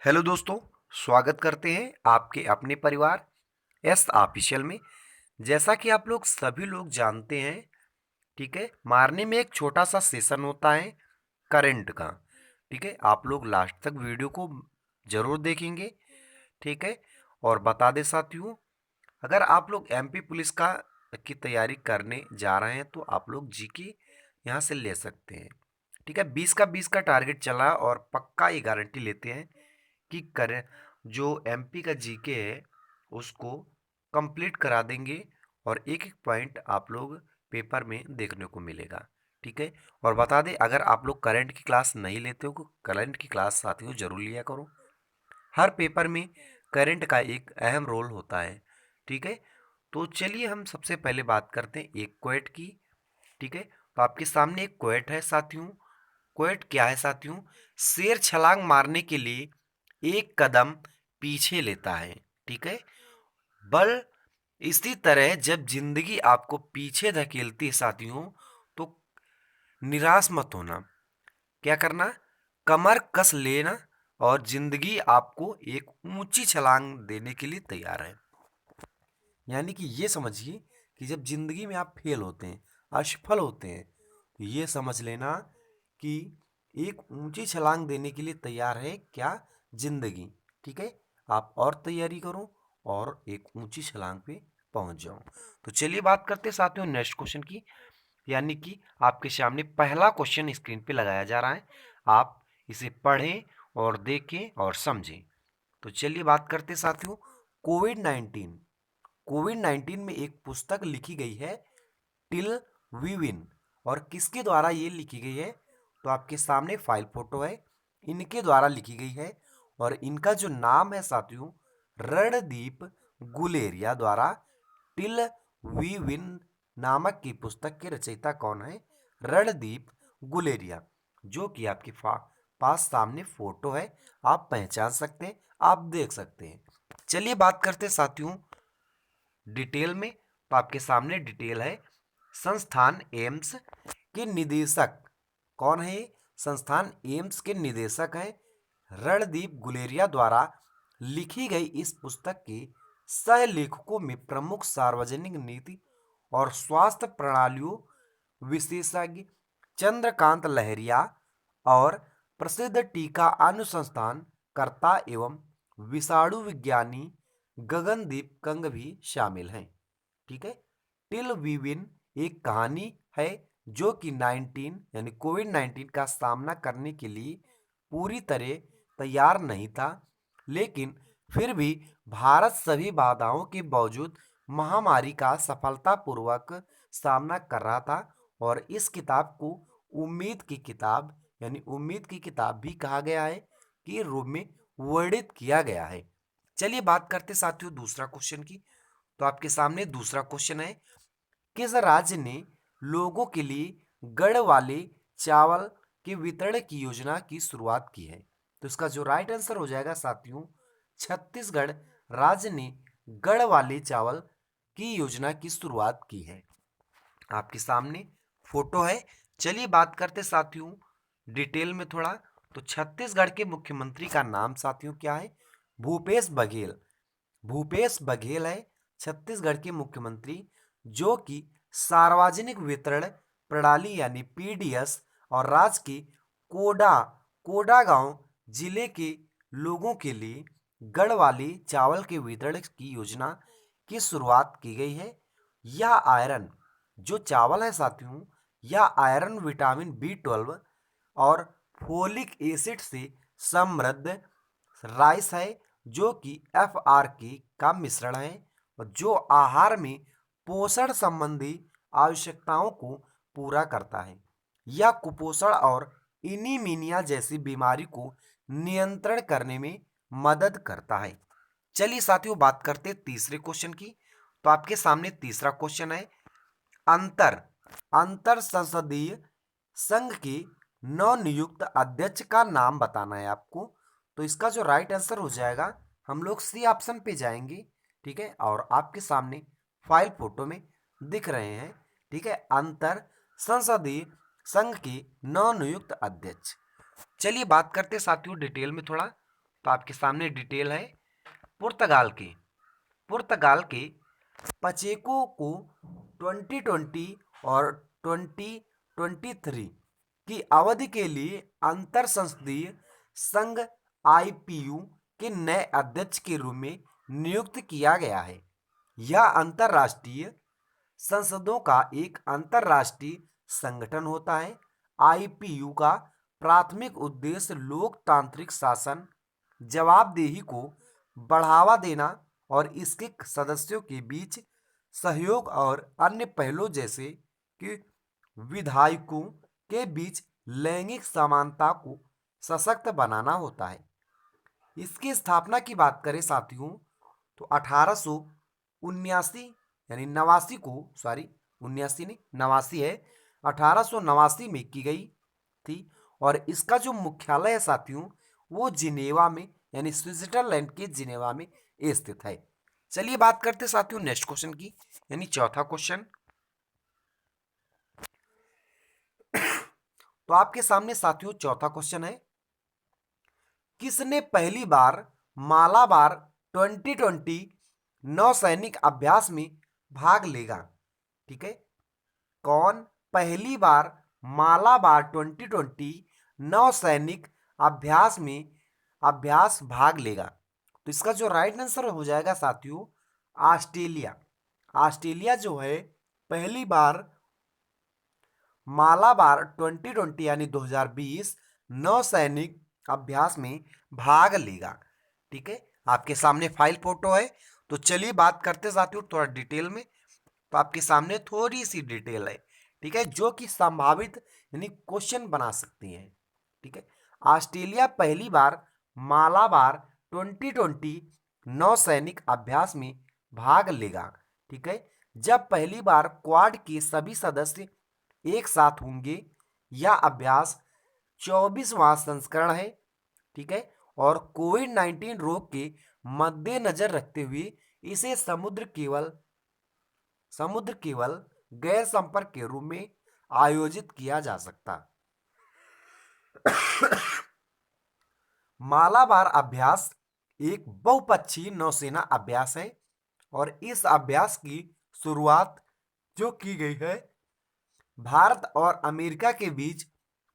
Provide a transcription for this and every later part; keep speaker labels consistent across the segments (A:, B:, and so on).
A: Hello दोस्तों, स्वागत करते हैं आपके अपने परिवार एस ऑफिशियल में। जैसा कि आप लोग सभी लोग जानते हैं, ठीक है, मारने में एक छोटा सा सेशन होता है करंट का। ठीक है, आप लोग लास्ट तक वीडियो को जरूर देखेंगे। ठीक है, और बता दे साथियों, अगर आप लोग एमपी पुलिस का की तैयारी करने जा रहे हैं तो आप लोग जीके यहाँ से ले सकते हैं। ठीक है, 20 का 20 का टारगेट चला और पक्का ये गारंटी लेते हैं कि करें जो एमपी का जीके है उसको कंप्लीट करा देंगे और एक एक पॉइंट आप लोग पेपर में देखने को मिलेगा। ठीक है, और बता दें, अगर आप लोग करंट की क्लास नहीं लेते हो तो करंट की क्लास साथियों जरूर लिया करो। हर पेपर में करंट का एक अहम रोल होता है। ठीक है, तो चलिए हम सबसे पहले बात करते हैं एक क्वेट की। ठीक है, तो आपके सामने एक क्वेट है साथियों। क्वेट क्या है साथियों? शेर छलांग मारने के लिए एक कदम पीछे लेता है। ठीक है, बल इसी तरह जब जिंदगी आपको पीछे धकेलती है साथियों, तो निराश मत होना। क्या करना? कमर कस लेना, और जिंदगी आपको एक ऊंची छलांग देने के लिए तैयार है। यानी कि ये समझिए कि जब जिंदगी में आप फेल होते हैं, असफल होते हैं, तो ये समझ लेना कि एक ऊंची छलांग देने के लिए तैयार है क्या? जिंदगी। ठीक है, आप और तैयारी करो और एक ऊंची छलांग पे पहुंच जाओ। तो चलिए बात करते हैं साथियों नेक्स्ट क्वेश्चन की। यानी कि आपके सामने पहला क्वेश्चन स्क्रीन पे लगाया जा रहा है, आप इसे पढ़ें और देखें और समझें। तो चलिए बात करते हैं साथियों कोविड 19। कोविड 19 में एक पुस्तक लिखी गई है टिल वी विन, और किसके द्वारा ये लिखी गई है? तो आपके सामने फाइल फोटो है, इनके द्वारा लिखी गई है। और इनका जो नाम है साथियों, रणदीप गुलेरिया द्वारा टिल वी विन नामक की पुस्तक के रचयिता कौन है? रणदीप गुलेरिया, जो कि आपके पास सामने फोटो है, आप पहचान सकते हैं, आप देख सकते हैं। चलिए बात करते हैं साथियों डिटेल में। तो आपके सामने डिटेल है। संस्थान एम्स के निदेशक कौन है? संस्थान एम्स के निदेशक हैं रणदीप गुलेरिया द्वारा लिखी गई इस पुस्तक के सह लेखकों में प्रमुख सार्वजनिक नीति और स्वास्थ्य प्रणालियों विशेषज्ञ चंद्रकांत लहरिया और प्रसिद्ध टीका अनुसंधान कर्ता एवं विषाणु विज्ञानी गगनदीप कंग भी शामिल हैं। ठीक है, टिल विविन एक कहानी है जो कि 19 का सामना करने के लिए पूरी तरह तैयार नहीं था, लेकिन फिर भी भारत सभी बाधाओं के बावजूद महामारी का सफलतापूर्वक सामना कर रहा था। और इस किताब को उम्मीद की किताब यानी उम्मीद की किताब भी कहा गया है कि रूप में वर्णित किया गया है। चलिए बात करते साथियों दूसरा क्वेश्चन की। तो आपके सामने दूसरा क्वेश्चन है, किस राज्य ने लोगों के लिए गढ़ वाले चावल के वितरण की योजना की शुरुआत की है? तो इसका जो राइट आंसर हो जाएगा साथियों, छत्तीसगढ़ राज्य ने गढ़ वाले चावल की योजना की शुरुआत की है। आपके सामने फोटो है। चलिए बात करते साथियों डिटेल में थोड़ा। तो छत्तीसगढ़ के मुख्यमंत्री का नाम साथियों क्या है? भूपेश बघेल। भूपेश बघेल है छत्तीसगढ़ के मुख्यमंत्री, जो कि सार्वजनिक वितरण प्रणाली यानी पीडीएस और राज्य के कोडा कोडागांव जिले के लोगों के लिए गढ़वाली चावल के वितरण की योजना की शुरुआत की गई है। यह आयरन जो चावल है साथियों, यह आयरन विटामिन बी 12 और फोलिक एसिड से समृद्ध राइस है, जो कि FRK का मिश्रण है और जो आहार में पोषण संबंधी आवश्यकताओं को पूरा करता है। यह कुपोषण और इनीमिनिया जैसी बीमारी को नियंत्रण करने में मदद करता है। चलिए साथियों बात करते हैं तीसरे क्वेश्चन की। तो आपके सामने तीसरा क्वेश्चन है, अंतर अंतर संसदीय संघ के नवनियुक्त अध्यक्ष का नाम बताना है आपको। तो इसका जो राइट आंसर हो जाएगा, हम लोग सी ऑप्शन पे जाएंगे। ठीक है, और आपके सामने फाइल फोटो में दिख रहे हैं। ठीक है, अंतर संसदीय संघ के नवनियुक्त अध्यक्ष। चलिए बात करते साथियों डिटेल में थोड़ा। तो आपके सामने डिटेल है। पुर्तगाल के पचेको को 2020 और 2023 की अवधि के लिए अंतर संसदीय संघ आईपीयू के नए अध्यक्ष के रूप में नियुक्त किया गया है। यह अंतर्राष्ट्रीय संसदों का एक अंतर्राष्ट्रीय संगठन होता है। आईपीयू का प्राथमिक उद्देश्य लोकतांत्रिक शासन, जवाबदेही को बढ़ावा देना और इसके सदस्यों के बीच सहयोग और अन्य पहलों जैसे कि विधायकों के बीच लैंगिक समानता को सशक्त बनाना होता है। इसकी स्थापना की बात करें साथियों तो 1879 यानी नवासी को, सॉरी 79 नहीं, नवासी है, 1889 में की गई थी। और इसका जो मुख्यालय है साथियों वो जिनेवा में यानी स्विट्जरलैंड के जिनेवा में स्थित है। चलिए बात करते साथियों नेक्स्ट क्वेश्चन की, यानी चौथा क्वेश्चन। तो आपके सामने साथियों चौथा क्वेश्चन है, किसने पहली बार मालाबार 2020 नौसैनिक अभ्यास में भाग लेगा? ठीक है, कौन पहली बार मालाबार 2020 नौसैनिक अभ्यास भाग लेगा? तो इसका जो राइट आंसर हो जाएगा साथियों ऑस्ट्रेलिया। ऑस्ट्रेलिया जो है पहली बार मालाबार 2020 यानी 2020 नौसैनिक अभ्यास में भाग लेगा। ठीक है, आपके सामने फाइल फोटो है। तो चलिए बात करते साथियों थोड़ा डिटेल में। तो आपके सामने थोड़ी सी डिटेल है, ठीक है, जो कि संभावित यानी क्वेश्चन बना सकती हैं। ठीक है, ऑस्ट्रेलिया पहली बार मालाबार 2020 नौसैनिक अभ्यास में भाग लेगा। ठीक है, जब पहली बार क्वाड के सभी सदस्य एक साथ होंगे। यह अभ्यास 24वां संस्करण है। ठीक है, और कोविड-19 रोग के मद्देनजर रखते हुए इसे समुद्र केवल गैर संपर्क के रूप में आयोजित किया जा सकता। मालाबार अभ्यास एक बहुपक्षीय नौसेना अभ्यास है और इस अभ्यास की शुरुआत जो की गई है भारत और अमेरिका के बीच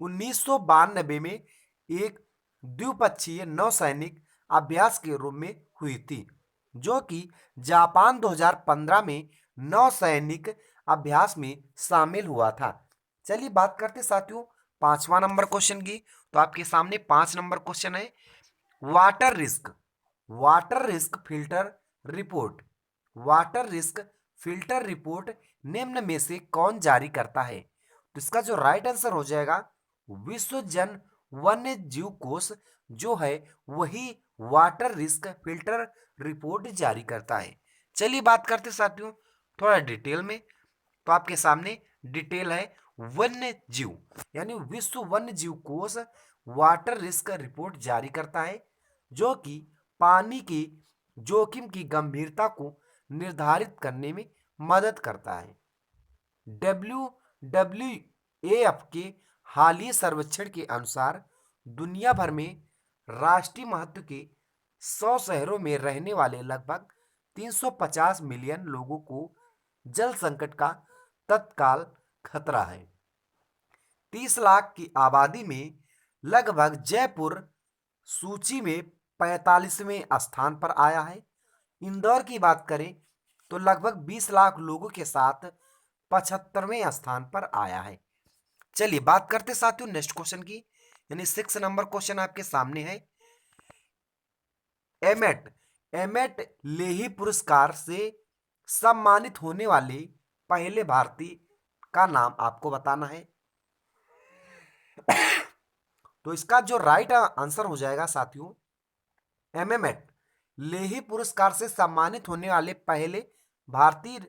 A: 1992 में एक द्विपक्षीय नौसैनिक अभ्यास के रूप में हुई थी, जो कि जापान 2015 में नौसैनिक अभ्यास में शामिल हुआ था। चलिए बात करते साथियों 5वां नंबर क्वेश्चन की। तो आपके सामने 5 नंबर क्वेश्चन है, water risk filter report. Water risk filter report निम्न में से कौन जारी करता है? तो इसका जो राइट आंसर हो जाएगा विश्व जन वन्य जीव कोष जो है वही वाटर रिस्क फिल्टर रिपोर्ट जारी करता है। चलिए बात करते साथियों थोड़ा डिटेल में। तो आपके सामने डिटेल है, वन्य जीव यानी विश्व वन्य जीव कोष वाटर रिस्क रिपोर्ट जारी करता है, जो कि पानी की जोखिम की गंभीरता को निर्धारित करने में मदद करता है। WWF के हालिया सर्वेक्षण के अनुसार दुनिया भर में राष्ट्रीय महत्व के 100 शहरों में रहने वाले लगभग 350 मिलियन लोगों को जल संकट का तत्काल खतरा है। 30 लाख की आबादी में लगभग जयपुर सूची में 45वें स्थान पर आया है। इंदौर की बात करें तो लगभग 20 लाख लोगों के साथ 75वें स्थान पर आया है। चलिए बात करते साथियों नेक्स्ट क्वेश्चन की, यानी 6 नंबर क्वेश्चन आपके सामने है। एमेट लेही पुरस्कार से सम्मानित होने वाले पहले भारतीय का नाम आपको बताना है। तो इसका जो राइट आंसर हो जाएगा साथियों एमेट लेही पुरस्कार से सम्मानित होने वाले पहले भारतीय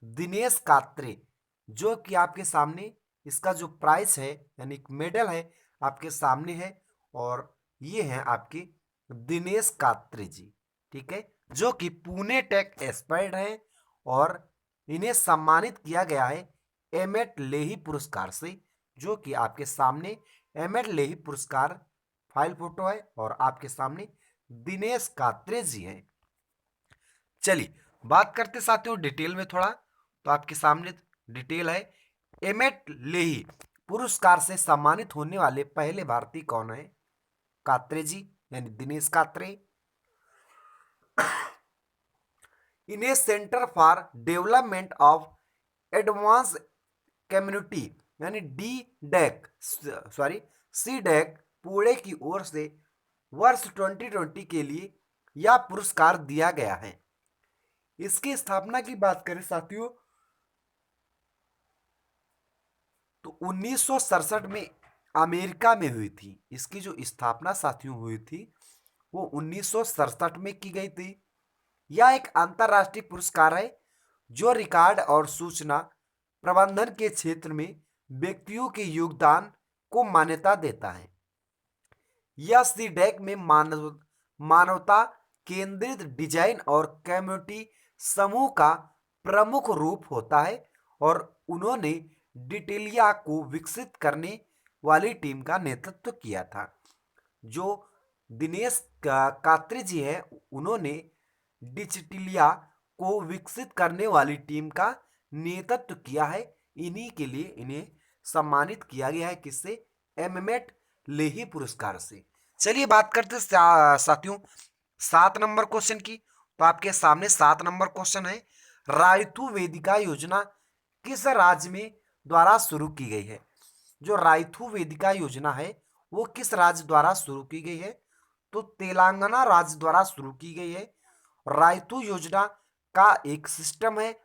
A: दिनेश कात्रे, जो कि आपके सामने इसका जो प्राइस है यानी मेडल है आपके सामने है, और ये हैं आपके दिनेश कात्रे जी। ठीक है, जो कि पुणे टेक एक्सपर्ट हैं और इन्हें सम्मानित किया गया है एमेट लेही पुरस्कार से, जो कि आपके सामने एमेट लेही पुरस्कार फाइल फोटो है और आपके सामने दिनेश कात्रे जी हैं। चलिए बात करते साथियों डिटेल में थोड़ा, तो आपके सामने डिटेल है। एमेट लेही पुरस्कार से सम्मानित होने वाले पहले भारतीय कौन है? कात्रे जी यानी दिनेश कात्रे। इन्हें centre for development of advance community यानी D DAC sorry C DAC Pune की ओर से वर्ष 2020 के लिए यह पुरस्कार दिया गया है। इसकी स्थापना की बात करें साथियों तो 1967 में अमेरिका में हुई थी। इसकी जो स्थापना साथियों हुई थी वो 1967 में की गई थी। यह एक अंतर्राष्ट्रीय पुरस्कार है जो रिकॉर्ड और सूचना प्रबंधन के क्षेत्र में व्यक्तियों के योगदान को मान्यता देता है। यह सीडैक में मानवता केंद्रित डिजाइन और कम्युनिटी समूह का प्रमुख रूप होता है और उन्होंने डिटेलिया को विकसित करने वाली टीम का नेतृत्व किया था। जो दिनेश कात्रे जी है उन्होंने डिजिटलिया को विकसित करने वाली टीम का नेतृत्व किया है। इन्हीं के लिए इन्हें सम्मानित किया गया है किससे? एमेट लेही पुरस्कार से। चलिए बात करते साथियों 7 नंबर क्वेश्चन की। तो आपके सामने 7 नंबर क्वेश्चन है, रायतू वेदिका योजना किस राज्य में द्वारा शुरू की गई है? जो रायतू वेदिका योजना है वो किस राज्य द्वारा शुरू की गई है? तो तेलंगाना राज्य द्वारा शुरू की गई है। रायतू योजना का एक सिस्टम है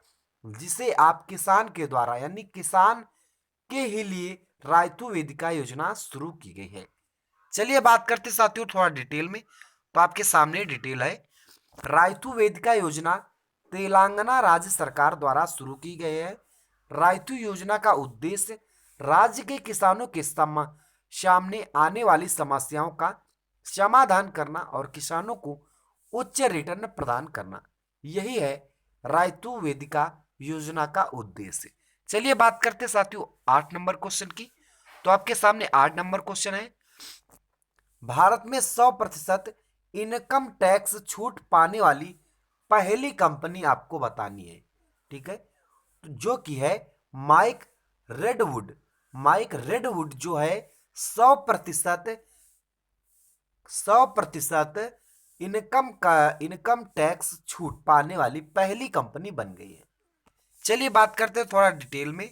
A: जिसे आप किसान के द्वारा यानी किसान के ही लिए रायतू वेदिका योजना शुरू की गई है। चलिए बात करते साथियों थोड़ा डिटेल में। तो आपके सामने डिटेल है, रायतू वेदिका योजना तेलंगाना राज्य सरकार द्वारा शुरू की गई है। रायतू योजना का उद्देश्य राज्य के किसानों के सामने आने वाली समस्याओं का समाधान करना और किसानों को उच्च रिटर्न प्रदान करना, यही है रायतू वेदिका योजना का उद्देश्य। चलिए बात करते साथियों 8 नंबर क्वेश्चन की। तो आपके सामने 8 नंबर क्वेश्चन है, भारत में 100% इनकम टैक्स छूट पाने वाली पहली कंपनी आपको बतानी है। ठीक है, तो जो कि है माइक रेडवुड। माइक रेडवुड जो है 100% इनकम टैक्स छूट पाने वाली पहली कंपनी बन गई है। चलिए बात करते हैं थोड़ा डिटेल में।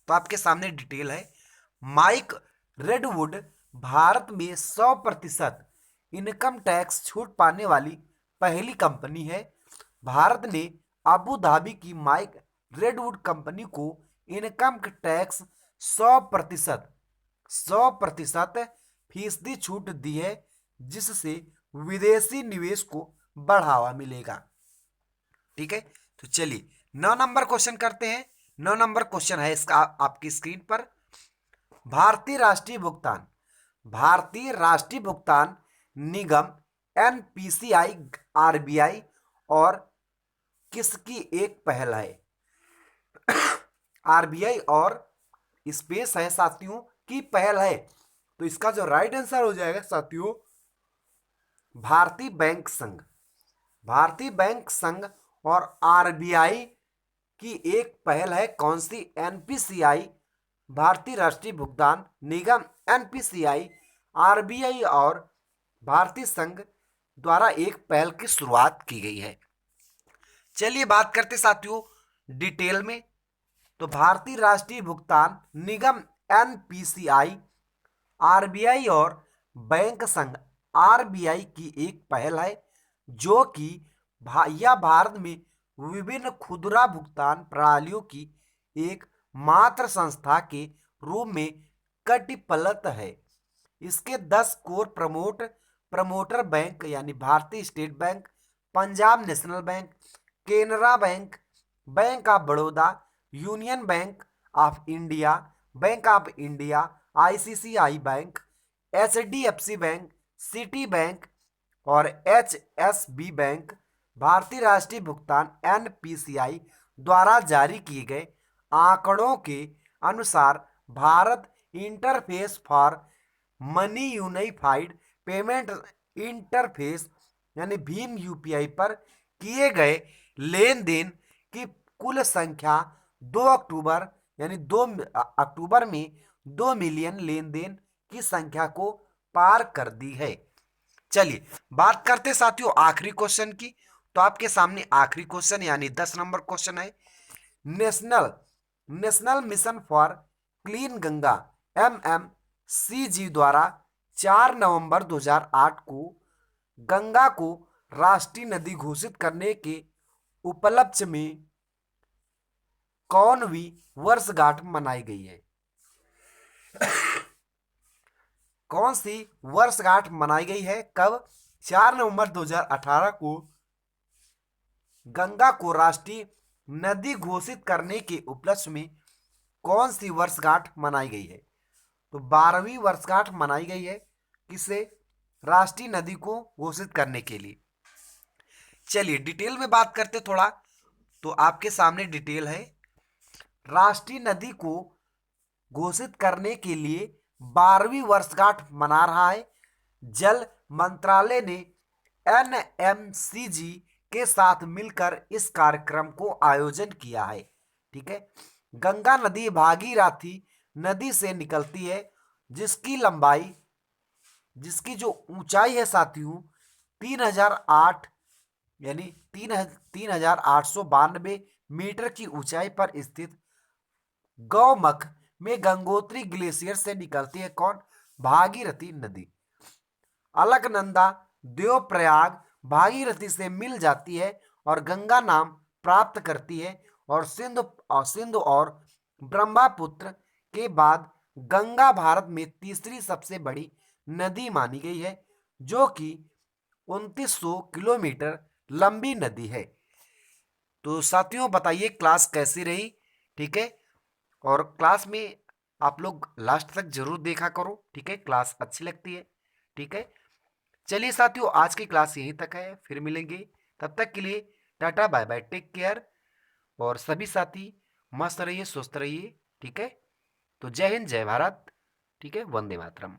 A: तो आपके सामने डिटेल है, माइक रेडवुड भारत में 100% इनकम टैक्स छूट पाने वाली पहली कंपनी है। भारत ने अबू धाबी की माइक रेडवुड कंपनी को इनकम टैक्स 100% फीसदी छूट दी है जिससे विदेशी निवेश को बढ़ावा मिलेगा। ठीक है, तो चलिए 9 नंबर क्वेश्चन करते हैं। 9 नंबर क्वेश्चन है इसका आपकी स्क्रीन पर, भारतीय राष्ट्रीय भुगतान निगम एनपीसीआई आरबीआई और किसकी एक पहल है? आरबीआई और स्पेस है साथियों की पहल है। तो इसका जो राइट आंसर हो जाएगा साथियों भारतीय बैंक संघ और आरबीआई की एक पहल है। कौन सी? एनपीसीआई भारतीय राष्ट्रीय भुगतान निगम एनपीसीआई आरबीआई और भारतीय संघ द्वारा एक पहल की शुरुआत की गई है। चलिए बात करते साथियों डिटेल में। तो भारतीय राष्ट्रीय भुगतान निगम एनपीसीआई आरबीआई और बैंक संघ आरबीआई की एक पहल है जो कि यह भारत में विभिन्न खुदरा भुगतान प्रणालियों की एक मात्र संस्था के रूप में कटिबद्ध है। इसके 10 कोर प्रमोटर बैंक यानी भारतीय state bank, Punjab national bank, Canara bank, bank of Baroda, union bank of India, ICICI bank, HDFC bank, city bank और एचएसबी बैंक भारतीय राष्ट्रीय भुगतान एनपीसीआई द्वारा जारी किए गए आंकड़ों के अनुसार Bharat interface for money unified payment interface यानी भीम यूपीआई पर किए गए लेन देन की कुल संख्या 2 अक्टूबर यानी 2 अक्टूबर में 2 मिलियन लेन देन की संख्या को पार कर दी है। चलिए बात करते साथियों आखिरी क्वेश्चन की। तो आपके सामने आखिरी क्वेश्चन यानी 10 नंबर क्वेश्चन है। National national mission for clean Ganga MMCG द्वारा 4 नवंबर 2008 को गंगा को राष्ट्रीय नदी घोषित करने के उपलक्ष्य में कौनवीं वर्षगांठ मनाई गई है? कौन सी वर्षगांठ मनाई गई है? कब? 4 नवंबर 2018 को गंगा को राष्ट्रीय नदी घोषित करने के उपलक्ष्य में कौन सी वर्षगांठ मनाई गई है? तो 12वीं वर्षगांठ मनाई गई है। किसे? राष्ट्रीय नदी को घोषित करने के लिए। चलिए डिटेल में बात करते थोड़ा। तो आपके सामने डिटेल है। राष्ट्रीय नदी को घोषित करने के लिए 12वीं वर्षगांठ मना रहा है। जल मंत्रालय ने NMCG के साथ मिलकर इस कार्यक्रम को आयोजन किया है। ठीक है। गंगा नदी भागीरथी नदी से निकलती है, जिसकी जो ऊंचाई है साथियों 3008 यानी 3892 मीटर की ऊंचाई पर स्थित गौमख में गंगोत्री ग्लेशियर से निकलती है। कौन? भागीरथी नदी। अलकनंदा देवप्रयाग भागीरथी से मिल जाती है और गंगा नाम प्राप्त करती है और सिंधु और ब्रह्मपुत्र के बाद गंगा भारत में तीसरी सबसे बड़ी नदी मानी गई है, जो कि 2900 किलोमीटर लंबी नदी है। तो साथियों बताइए क्लास कैसी रही? ठीक है। और क्लास में आप लोग लास्ट तक जरूर देखा करो। ठीक है, क्लास अच्छी लगती है। ठीक है। चलिए साथियों आज की क्लास यहीं तक है, फिर मिलेंगे। तब तक के लिए tata bye bye, take care. और सभी साथी मस्त रहिए, स्वस्थ रहिए। ठीक है। तो जय हिंद, जय भारत। ठीक है, वंदे मातरम।